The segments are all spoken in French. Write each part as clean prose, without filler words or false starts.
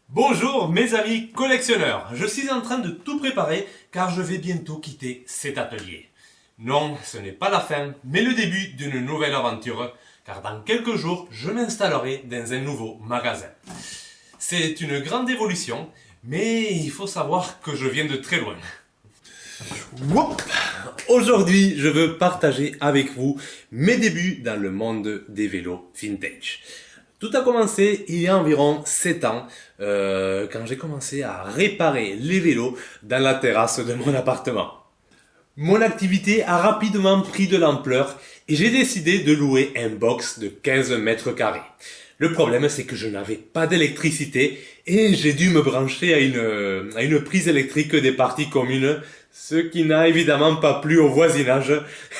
Bonjour mes amis collectionneurs, je suis en train de tout préparer car je vais bientôt quitter cet atelier. Non, ce n'est pas la fin, mais le début d'une nouvelle aventure, car dans quelques jours, je m'installerai dans un nouveau magasin. C'est une grande évolution, mais il faut savoir que je viens de très loin. Aujourd'hui, je veux partager avec vous mes débuts dans le monde des vélos vintage. Tout a commencé il y a environ 7 ans, quand j'ai commencé à réparer les vélos dans la terrasse de mon appartement. Mon activité a rapidement pris de l'ampleur et j'ai décidé de louer un box de 15 mètres carrés. Le problème, c'est que je n'avais pas d'électricité et j'ai dû me brancher à une prise électrique des parties communes, ce qui n'a évidemment pas plu au voisinage.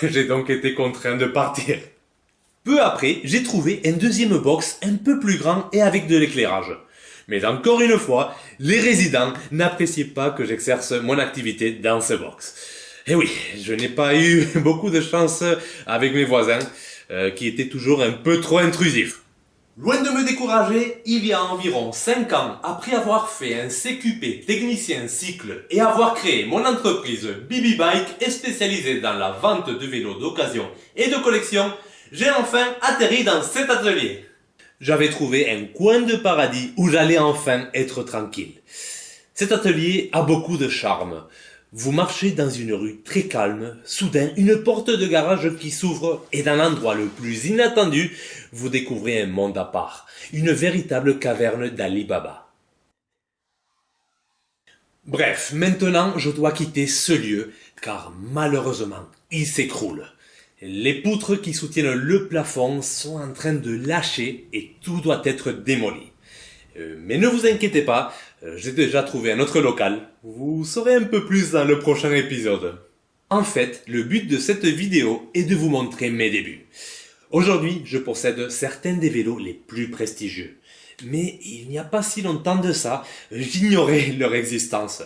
J'ai donc été contraint de partir. Peu après, j'ai trouvé un deuxième box un peu plus grand et avec de l'éclairage. Mais encore une fois, les résidents n'appréciaient pas que j'exerce mon activité dans ce box. Et oui, je n'ai pas eu beaucoup de chance avec mes voisins, qui étaient toujours un peu trop intrusifs. Loin de me décourager, il y a environ 5 ans, après avoir fait un CQP technicien cycle et avoir créé mon entreprise BB Bike spécialisée dans la vente de vélos d'occasion et de collection, j'ai enfin atterri dans cet atelier. J'avais trouvé un coin de paradis où j'allais enfin être tranquille. Cet atelier a beaucoup de charme. Vous marchez dans une rue très calme, soudain une porte de garage qui s'ouvre et dans l'endroit le plus inattendu, vous découvrez un monde à part, une véritable caverne d'Ali Baba. Bref, maintenant je dois quitter ce lieu car malheureusement il s'écroule. Les poutres qui soutiennent le plafond sont en train de lâcher et tout doit être démoli. Mais ne vous inquiétez pas, j'ai déjà trouvé un autre local. Vous saurez un peu plus dans le prochain épisode. En fait, le but de cette vidéo est de vous montrer mes débuts. Aujourd'hui, je possède certains des vélos les plus prestigieux. Mais il n'y a pas si longtemps de ça, j'ignorais leur existence.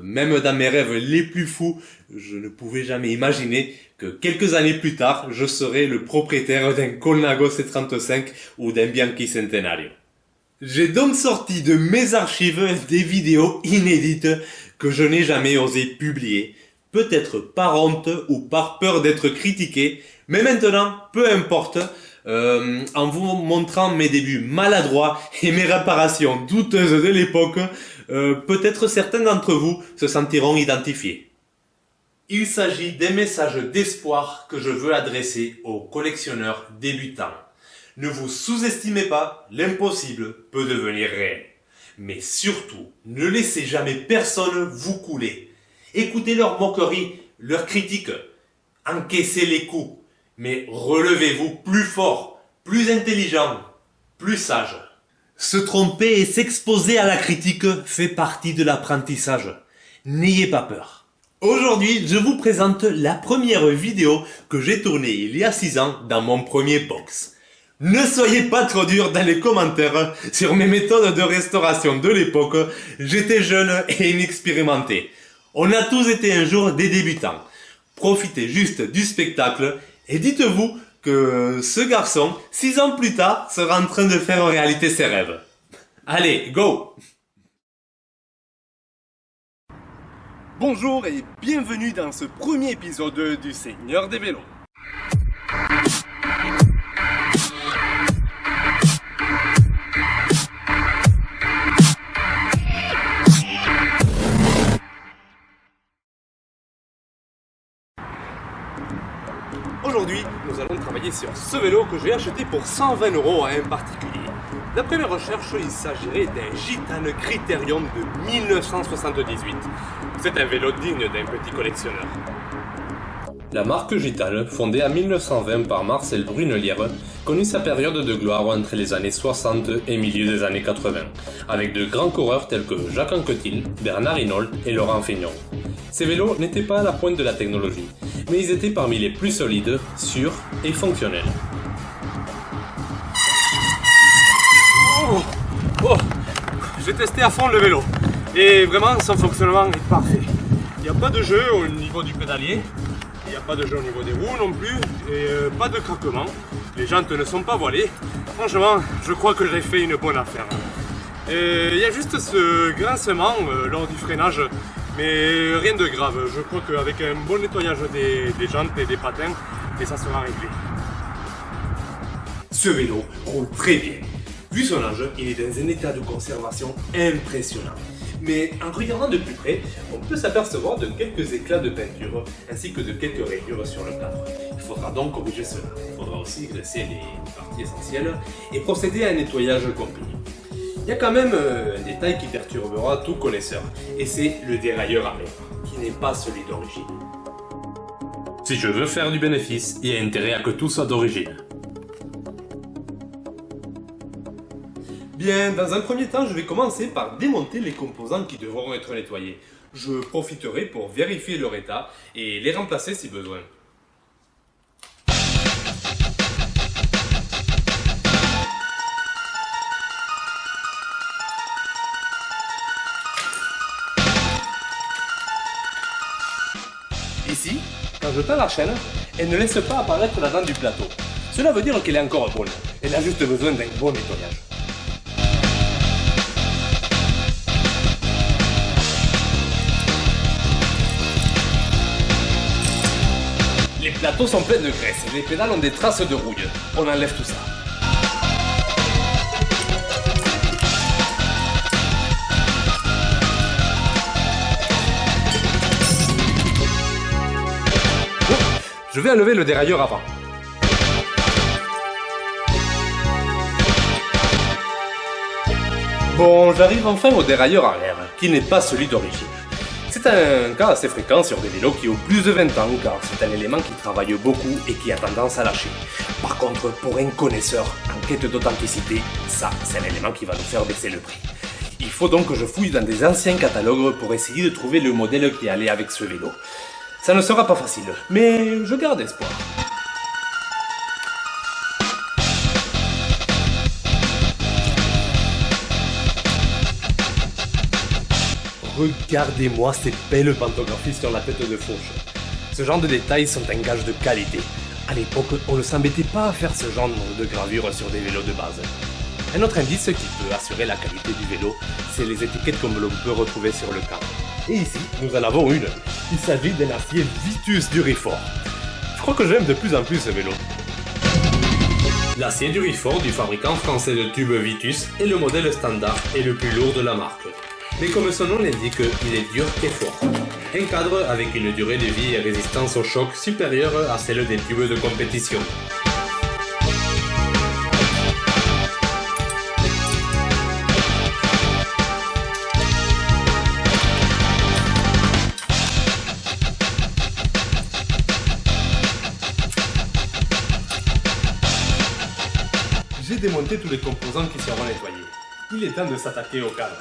Même dans mes rêves les plus fous, je ne pouvais jamais imaginer que quelques années plus tard, je serais le propriétaire d'un Colnago C35 ou d'un Bianchi Centenario. J'ai donc sorti de mes archives des vidéos inédites que je n'ai jamais osé publier, peut-être par honte ou par peur d'être critiqué, mais maintenant, peu importe, en vous montrant mes débuts maladroits et mes réparations douteuses de l'époque, peut-être certains d'entre vous se sentiront identifiés. Il s'agit des messages d'espoir que je veux adresser aux collectionneurs débutants. Ne vous sous-estimez pas, l'impossible peut devenir réel. Mais surtout, ne laissez jamais personne vous couler. Écoutez leurs moqueries, leurs critiques. Encaissez les coups. Mais relevez-vous plus fort, plus intelligent, plus sage. Se tromper et s'exposer à la critique fait partie de l'apprentissage. N'ayez pas peur. Aujourd'hui, je vous présente la première vidéo que j'ai tournée il y a 6 ans dans mon premier box. Ne soyez pas trop dur dans les commentaires sur mes méthodes de restauration de l'époque, j'étais jeune et inexpérimenté. On a tous été un jour des débutants. Profitez juste du spectacle et dites-vous que ce garçon, 6 ans plus tard, sera en train de faire en réalité ses rêves. Allez, go! Bonjour et bienvenue dans ce premier épisode du Seigneur des vélos. Aujourd'hui, nous allons travailler sur ce vélo que j'ai acheté pour 120 € à un particulier. D'après mes recherches, il s'agirait d'un Gitane Criterium de 1978. C'est un vélo digne d'un petit collectionneur. La marque Gitane, fondée en 1920 par Marcel Brunelière, connut sa période de gloire entre les années 60 et milieu des années 80, avec de grands coureurs tels que Jacques Anquetil, Bernard Hinault et Laurent Fignon. Ces vélos n'étaient pas à la pointe de la technologie, mais ils étaient parmi les plus solides, sûrs et fonctionnels. J'ai testé à fond le vélo et vraiment son fonctionnement est parfait. Il n'y a pas de jeu au niveau du pédalier, il n'y a pas de jeu au niveau des roues non plus, et pas de craquement. Les jantes ne sont pas voilées. Franchement, je crois que j'ai fait une bonne affaire. Il y a juste ce grincement lors du freinage, mais rien de grave. Je crois qu'avec un bon nettoyage des jantes et des patins, et ça sera réglé. Ce vélo roule très bien. Vu son âge, il est dans un état de conservation impressionnant. Mais en regardant de plus près, on peut s'apercevoir de quelques éclats de peinture ainsi que de quelques rayures sur le cadre. Il faudra donc corriger cela. Il faudra aussi graisser les parties essentielles et procéder à un nettoyage complet. Il y a quand même un détail qui perturbera tout connaisseur, et c'est le dérailleur arrière, qui n'est pas celui d'origine. Si je veux faire du bénéfice, il y a intérêt à que tout soit d'origine. Bien, dans un premier temps, je vais commencer par démonter les composants qui devront être nettoyés. Je profiterai pour vérifier leur état et les remplacer si besoin. Ici, quand je tends la chaîne, elle ne laisse pas apparaître la dent du plateau. Cela veut dire qu'elle est encore bonne. Elle a juste besoin d'un bon nettoyage. Les plateaux sont pleins de graisse et les pédales ont des traces de rouille. On enlève tout ça. Je vais enlever le dérailleur avant. Bon, j'arrive enfin au dérailleur arrière, qui n'est pas celui d'origine. C'est un cas assez fréquent sur des vélos qui ont plus de 20 ans, car c'est un élément qui travaille beaucoup et qui a tendance à lâcher. Par contre, pour un connaisseur en quête d'authenticité, ça, c'est un élément qui va nous faire baisser le prix. Il faut donc que je fouille dans des anciens catalogues pour essayer de trouver le modèle qui allait avec ce vélo. Ça ne sera pas facile, mais je garde espoir. Regardez-moi ces belles pantographies sur la tête de Fauche. Ce genre de détails sont un gage de qualité. À l'époque, on ne s'embêtait pas à faire ce genre de gravure sur des vélos de base. Un autre indice qui peut assurer la qualité du vélo, c'est les étiquettes comme l'on peut retrouver sur le cadre. Et ici, nous en avons une. Il s'agit d'un acier Vitus Durifort. Je crois que j'aime de plus en plus ce vélo. L'acier Durifort du fabricant français de tubes Vitus est le modèle standard et le plus lourd de la marque. Mais comme son nom l'indique, il est dur et fort. Un cadre avec une durée de vie et résistance au choc supérieure à celle des tubes de compétition. J'ai démonté tous les composants qui seront nettoyés. Il est temps de s'attaquer au cadre.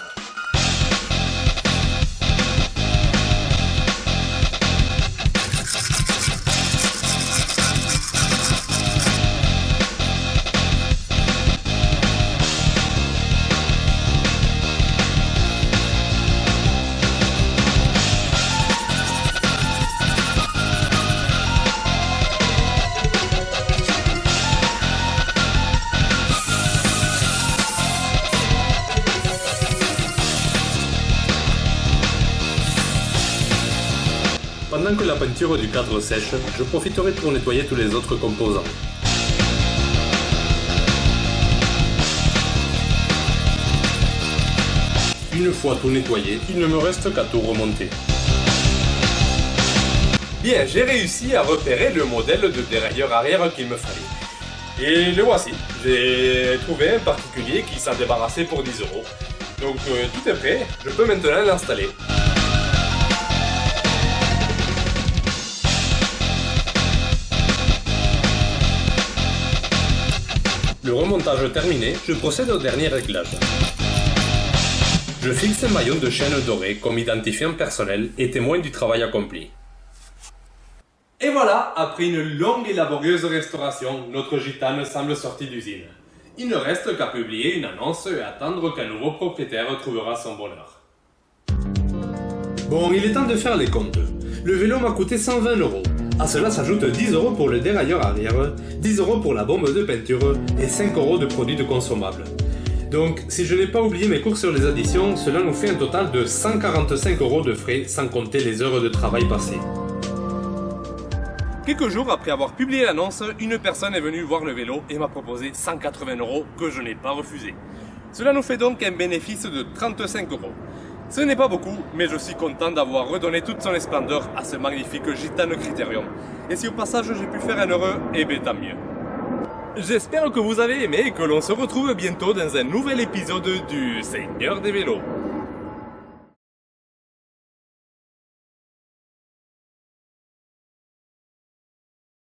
Pendant que la peinture du cadre sèche, je profiterai pour nettoyer tous les autres composants. Une fois tout nettoyé, il ne me reste qu'à tout remonter. Bien, j'ai réussi à repérer le modèle de dérailleur arrière qu'il me fallait. Et le voici. J'ai trouvé un particulier qui s'en débarrassait pour 10 euros. Donc tout est prêt, je peux maintenant l'installer. Le remontage terminé, je procède au dernier réglage. Je fixe un maillon de chaîne doré comme identifiant personnel et témoin du travail accompli. Et voilà, après une longue et laborieuse restauration, notre gitane semble sortie d'usine. Il ne reste qu'à publier une annonce et attendre qu'un nouveau propriétaire trouvera son bonheur. Bon, il est temps de faire les comptes. Le vélo m'a coûté 120 euros. À cela s'ajoute 10 € pour le dérailleur arrière, 10 € pour la bombe de peinture et 5 € de produits de consommables. Donc, si je n'ai pas oublié mes cours sur les additions, cela nous fait un total de 145 € de frais sans compter les heures de travail passées. Quelques jours après avoir publié l'annonce, une personne est venue voir le vélo et m'a proposé 180 € que je n'ai pas refusé. Cela nous fait donc un bénéfice de 35 €. Ce n'est pas beaucoup, mais je suis content d'avoir redonné toute son splendeur à ce magnifique Gitane Critérium. Et si au passage j'ai pu faire un heureux, eh bien tant mieux. J'espère que vous avez aimé et que l'on se retrouve bientôt dans un nouvel épisode du Seigneur des vélos.